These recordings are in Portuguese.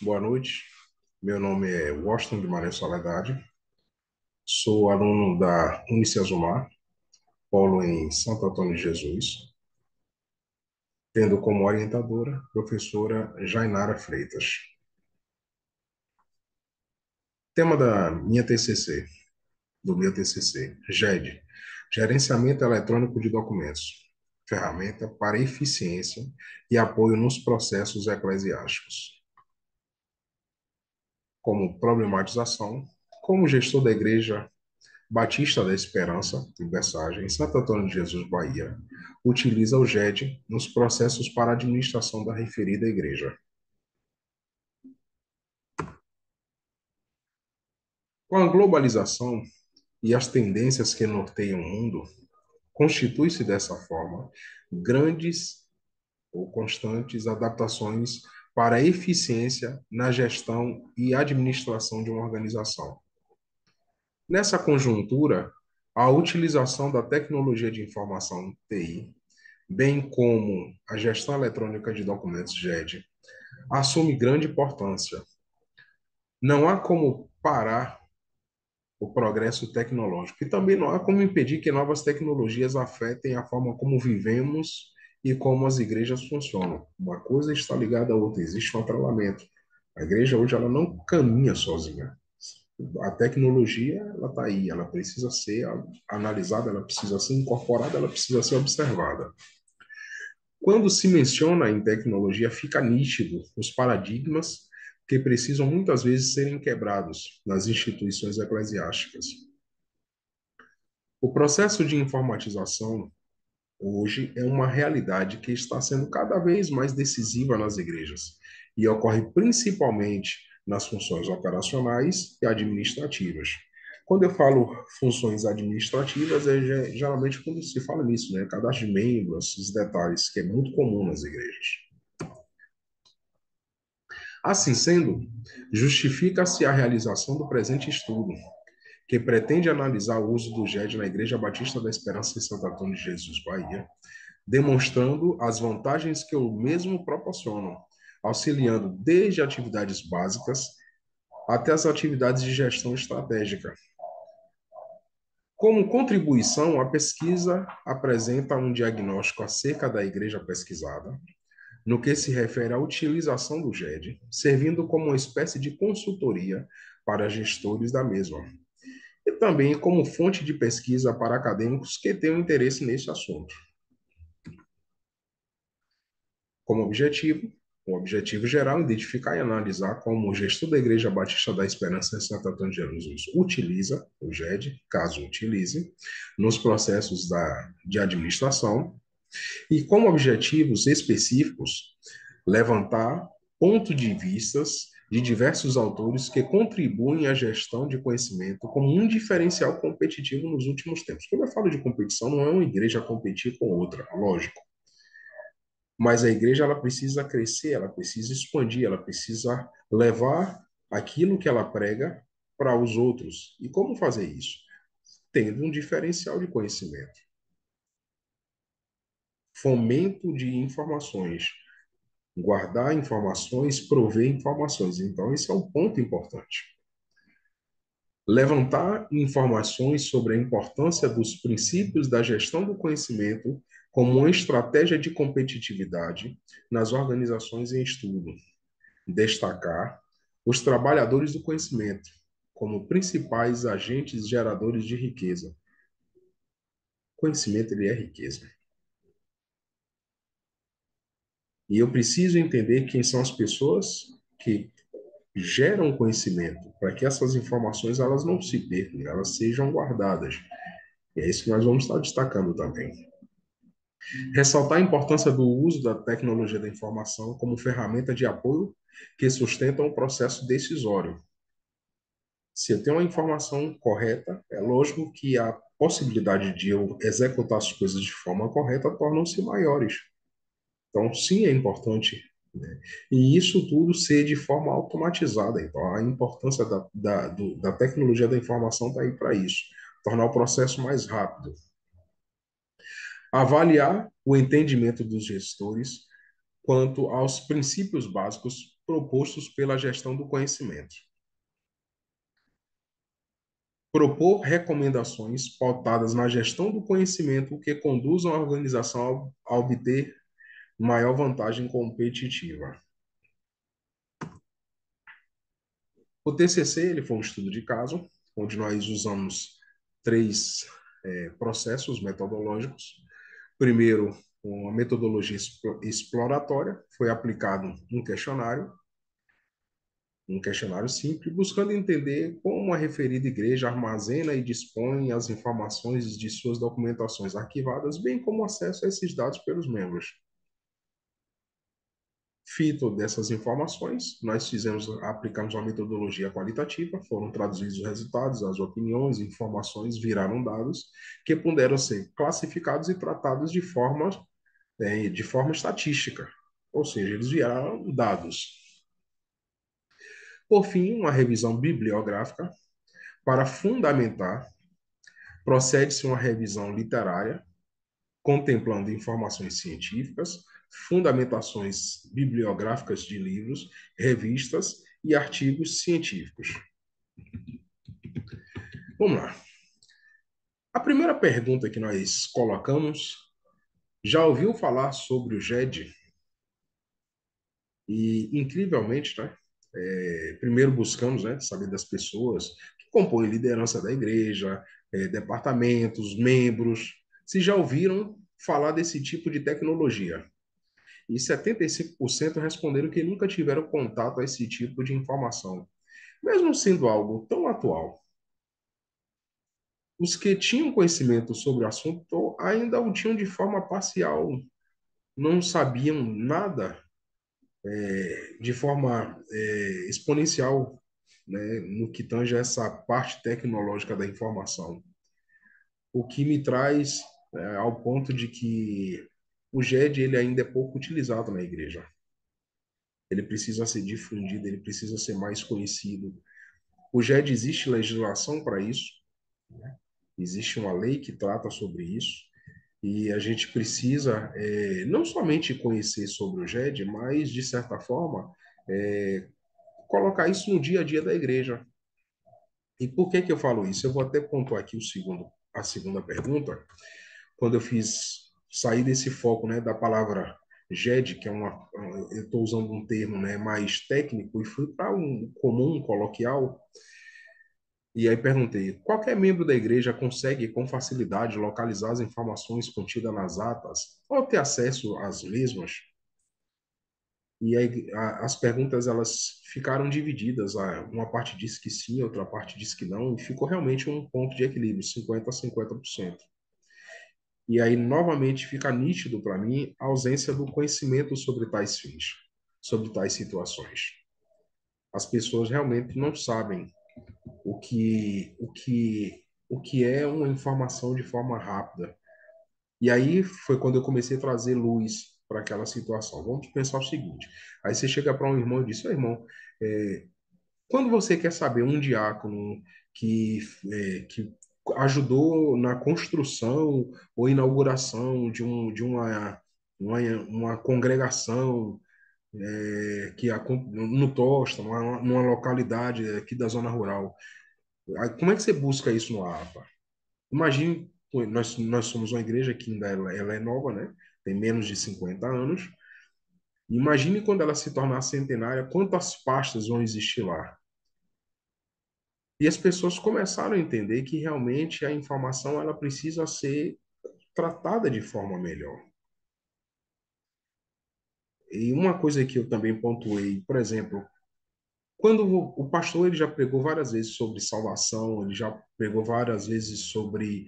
Boa noite. Meu nome é Washington Guimarães Soledade. Sou aluno da Unicesumar, polo em Santo Antônio de Jesus, tendo como orientadora professora Jainara Freitas. Tema da minha TCC, do meu TCC, GED, Gerenciamento Eletrônico de Documentos, ferramenta para eficiência e apoio nos processos eclesiásticos. Como problematização, como gestor da Igreja Batista da Esperança, em Versagem, em Santo Antônio de Jesus, Bahia, utiliza o GED nos processos para a administração da referida igreja. Com a globalização e as tendências que norteiam o mundo, constitui-se dessa forma grandes ou constantes adaptações para a eficiência na gestão e administração de uma organização. Nessa conjuntura, a utilização da tecnologia de informação TI, bem como a gestão eletrônica de documentos GED, assume grande importância. Não há como parar o progresso tecnológico e também não há como impedir que novas tecnologias afetem a forma como vivemos e como as igrejas funcionam. Uma coisa está ligada à outra, existe um atrelamento. A igreja hoje ela não caminha sozinha. A tecnologia ela está aí, ela precisa ser analisada, ela precisa ser incorporada, ela precisa ser observada. Quando se menciona em tecnologia, fica nítido os paradigmas que precisam muitas vezes serem quebrados nas instituições eclesiásticas. O processo de informatização hoje é uma realidade que está sendo cada vez mais decisiva nas igrejas e ocorre principalmente nas funções operacionais e administrativas. Quando eu falo funções administrativas, geralmente quando se fala nisso, né? Cadastro de membros, esses detalhes, que é muito comum nas igrejas. Assim sendo, justifica-se a realização do presente estudo, que pretende analisar o uso do GED na Igreja Batista da Esperança em Santo Antônio de Jesus, Bahia, demonstrando as vantagens que o mesmo proporcionam, auxiliando desde atividades básicas até as atividades de gestão estratégica. Como contribuição, a pesquisa apresenta um diagnóstico acerca da igreja pesquisada, no que se refere à utilização do GED, servindo como uma espécie de consultoria para gestores da mesma, e também como fonte de pesquisa para acadêmicos que tenham interesse nesse assunto. Como objetivo, o objetivo geral, identificar e analisar como o gestor da Igreja Batista da Esperança em Santo Antônio de Jesus utiliza o GED, caso utilize, nos processos de administração, e como objetivos específicos, levantar pontos de vistas de diversos autores que contribuem à gestão de conhecimento como um diferencial competitivo nos últimos tempos. Quando eu falo de competição, não é uma igreja competir com outra, lógico. Mas a igreja ela precisa crescer, ela precisa expandir, ela precisa levar aquilo que ela prega para os outros. E como fazer isso? Tendo um diferencial de conhecimento, fomento de informações, guardar informações, prover informações. Então, esse é um ponto importante. Levantar informações sobre a importância dos princípios da gestão do conhecimento como uma estratégia de competitividade nas organizações em estudo. Destacar os trabalhadores do conhecimento como principais agentes geradores de riqueza. Conhecimento ele é riqueza. E eu preciso entender quem são as pessoas que geram conhecimento, para que essas informações elas não se percam, elas sejam guardadas. E é isso que nós vamos estar destacando também. Ressaltar a importância do uso da tecnologia da informação como ferramenta de apoio que sustenta o processo decisório. Se eu tenho uma informação correta, é lógico que a possibilidade de eu executar as coisas de forma correta tornam-se maiores. Então, sim, é importante, né? E isso tudo ser de forma automatizada. Então, a importância da tecnologia da informação está aí para isso, tornar o processo mais rápido. Avaliar o entendimento dos gestores quanto aos princípios básicos propostos pela gestão do conhecimento. Propor recomendações pautadas na gestão do conhecimento que conduzam a organização a obter maior vantagem competitiva. O TCC ele foi um estudo de caso, onde nós usamos três processos metodológicos. Primeiro, uma metodologia exploratória, foi aplicado um questionário simples, buscando entender como a referida igreja armazena e dispõe as informações de suas documentações arquivadas, bem como acesso a esses dados pelos membros. Fito dessas informações, aplicamos uma metodologia qualitativa, foram traduzidos os resultados, as opiniões, informações viraram dados que puderam ser classificados e tratados de forma estatística, ou seja, eles viraram dados. Por fim, uma revisão bibliográfica para fundamentar, procede-se uma revisão literária contemplando informações científicas, fundamentações bibliográficas de livros, revistas e artigos científicos. Vamos lá. A primeira pergunta que nós colocamos, já ouviu falar sobre o GED? E, incrivelmente, né, primeiro buscamos, né, saber das pessoas que compõem a liderança da igreja, departamentos, membros, se já ouviram falar desse tipo de tecnologia. E 75% responderam que nunca tiveram contato a esse tipo de informação, mesmo sendo algo tão atual. Os que tinham conhecimento sobre o assunto ainda o tinham de forma parcial, não sabiam nada de forma exponencial, né, no que tange essa parte tecnológica da informação. O que me traz ao ponto de que o GED ele ainda é pouco utilizado na igreja. Ele precisa ser difundido, ele precisa ser mais conhecido. O GED existe legislação para isso, né? Existe uma lei que trata sobre isso, e a gente precisa não somente conhecer sobre o GED, mas, de certa forma, colocar isso no dia a dia da igreja. E por que que eu falo isso? Eu vou até pontuar aqui a segunda pergunta, quando eu sair desse foco, né, da palavra GED, que é eu estou usando um termo, né, mais técnico, e fui para um comum, coloquial, e aí perguntei: qualquer membro da igreja consegue com facilidade localizar as informações contidas nas atas ou ter acesso às mesmas? E aí as perguntas elas ficaram divididas. Uma parte disse que sim, outra parte disse que não, e ficou realmente um ponto de equilíbrio, 50 a 50%. E aí novamente fica nítido para mim a ausência do conhecimento sobre tais fins, sobre tais situações. As pessoas realmente não sabem o que é uma informação de forma rápida. E aí foi quando eu comecei a trazer luz para aquela situação. Vamos pensar o seguinte: aí você chega para um irmão e diz: "Ô, irmão, quando você quer saber um diácono que, que ajudou na construção ou inauguração uma congregação no Tosta, numa localidade aqui da zona rural, como é que você busca isso no APA? Imagine, nós somos uma igreja que ainda ela é nova, né? Tem menos de 50 anos. Imagine quando ela se tornar centenária, quantas pastas vão existir lá. E as pessoas começaram a entender que realmente a informação ela precisa ser tratada de forma melhor. E uma coisa que eu também pontuei, por exemplo, quando o pastor ele já pregou várias vezes sobre salvação, ele já pregou várias vezes sobre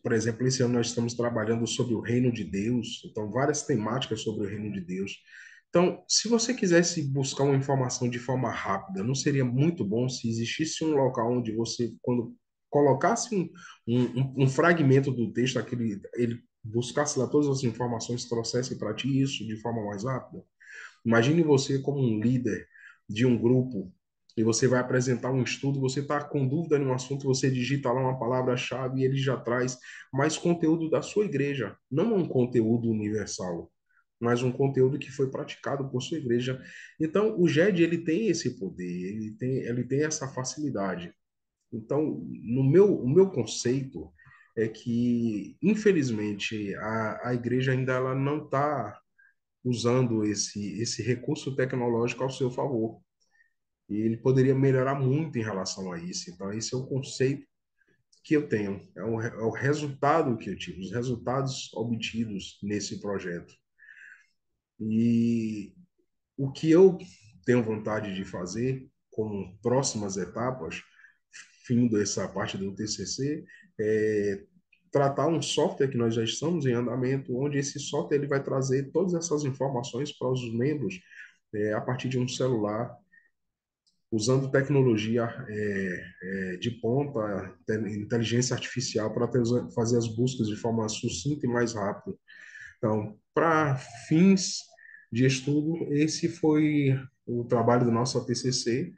por exemplo, esse ano nós estamos trabalhando sobre o reino de Deus, então várias temáticas sobre o reino de Deus. Então, se você quisesse buscar uma informação de forma rápida, não seria muito bom se existisse um local onde você, quando colocasse um fragmento do texto, ele buscasse lá todas as informações, trouxesse para ti isso de forma mais rápida? Imagine você como um líder de um grupo e você vai apresentar um estudo, você está com dúvida em um assunto, você digita lá uma palavra-chave e ele já traz mais conteúdo da sua igreja, não um conteúdo universal, mas um conteúdo que foi praticado por sua igreja. Então, o GED, ele tem esse poder, ele tem essa facilidade. Então, o meu conceito é que, infelizmente, a igreja ainda ela não está usando esse recurso tecnológico ao seu favor. E ele poderia melhorar muito em relação a isso. Então, esse é o conceito que eu tenho, é o resultado que eu tive, os resultados obtidos nesse projeto. E o que eu tenho vontade de fazer como próximas etapas, fim dessa parte do TCC, é tratar um software que nós já estamos em andamento, onde esse software ele vai trazer todas essas informações para os membros a partir de um celular, usando tecnologia de ponta, inteligência artificial, para fazer as buscas de forma sucinta e mais rápida. Então, para fins de estudo, esse foi o trabalho do nosso TCC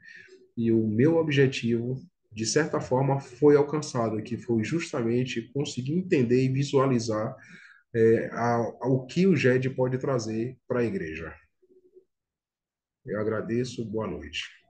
e o meu objetivo, de certa forma, foi alcançado, que foi justamente conseguir entender e visualizar o que o GED pode trazer para a igreja. Eu agradeço, boa noite.